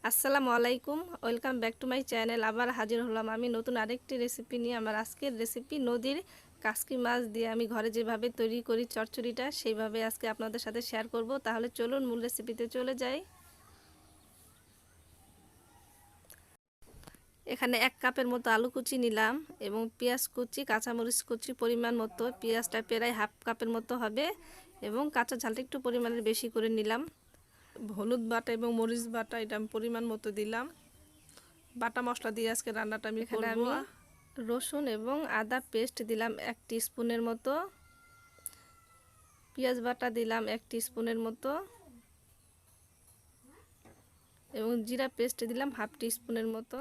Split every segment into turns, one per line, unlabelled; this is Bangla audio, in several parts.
আসসালামু আলাইকুম, welcome back to my channel. আবার হাজির হলাম আমি নতুন আরেকটি রেসিপি নিয়ে। আমার আজকের রেসিপি নদীর কাসকি মাছ দিয়ে আমি ঘরে যেভাবে তৈরি করি চচ্চড়িটা, সেইভাবে আজকে আপনাদের সাথে শেয়ার করব। তাহলে চলুন মূল রেসিপিতে চলে যাই। এখানে 1 কাপের মতো আলু কুচি নিলাম এবং পেঁয়াজ কুচি, কাঁচামরিচ কুচি পরিমাণ মতো। পেঁয়াজটা প্রায় হাফ কাপের মতো হবে এবং কাঁচা ঝালটা একটু পরিমাণের বেশি করে নিলাম। হলুদ বাটা এবং মরিচ বাটা এটা আমি পরিমাণ মতো দিলাম। বাটা মশলা দিয়ে আজকে রান্নাটা আমি করব। রসুন এবং আদা পেস্ট দিলাম 1 টিস্পুনের মতো, পেঁয়াজ বাটা দিলাম 1 টিস্পুনের মতো এবং জিরা পেস্ট দিলাম হাফ টিস্পুনের মতো।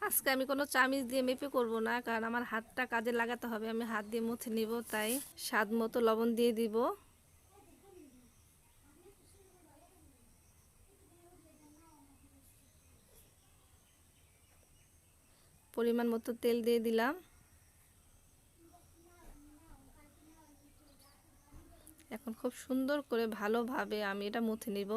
আজকে আমি কোনো চামচ দিয়ে মেপে করব না, কারণ আমার হাতটা কাজে লাগাতে হবে। আমি হাত দিয়ে মুছে নিব, তাই স্বাদ মতো লবণ দিয়ে দিব। পরিমাণ মতো তেল দিয়ে দিলাম। এখন খুব সুন্দর করে ভালোভাবে আমি এটা মুছে নিব।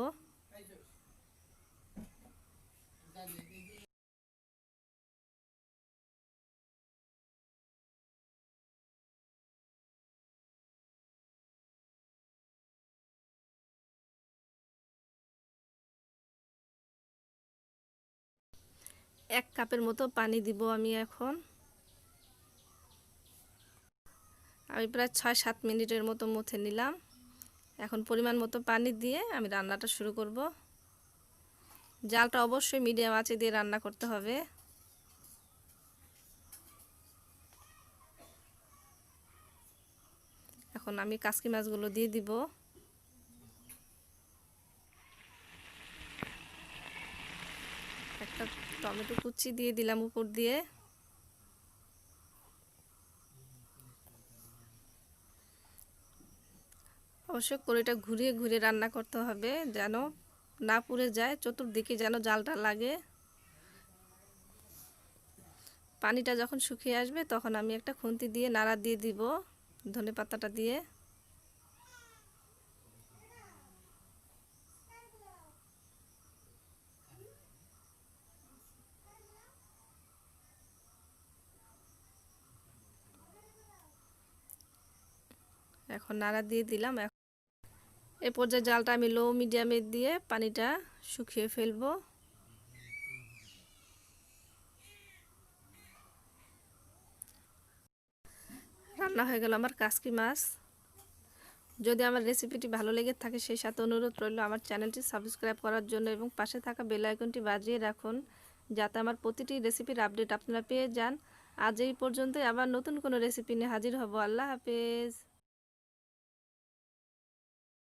এক কাপের মতো পানি দিব আমি এখন। আমি প্রায় 6-7 মিনিটের মতো মুছে নিলাম। এখন পরিমাণ মতো পানি দিয়ে আমি রান্নাটা শুরু করব। জালটা অবশ্যই মিডিয়াম আঁচে দিয়ে রান্না করতে হবে। এখন আমি কাসকি মাছগুলো দিয়ে দিব। একটা টমেটো কুচি দিয়ে দিলাম উপর দিয়ে। অবশ্যই কড়াইটা ঘুরিয়ে ঘুরিয়ে রান্না করতে হবে, যেন না পুড়ে যায়, চতুর্দিকে যেন জালটা লাগে। পানিটা যখন শুকিয়ে আসবে তখন আমি একটা খুন্তি দিয়ে নাড়া দিয়ে দিব ধনেপাতাটা দিয়ে। এখন নাড়া দিয়ে দিলাম। এই পর্যায়ে জালটা আমি লো মিডিয়ামে দিয়ে পানিটা শুকিয়ে ফেলবো। রান্না হয়ে গেল আমার কাসকি মাছ। যদি আমার রেসিপিটি ভালো লেগে থাকে সেই সাথে অনুরোধ রইল আমার চ্যানেলটি সাবস্ক্রাইব করার জন্য এবং পাশে থাকা বেল আইকনটি বাজিয়ে রাখুন, যাতে আমার প্রতিটি রেসিপির আপডেট আপনারা পেয়ে যান। আজ এই পর্যন্তই, আবার নতুন কোনো রেসিপি নিয়ে হাজির হব। আল্লাহ হাফেজ।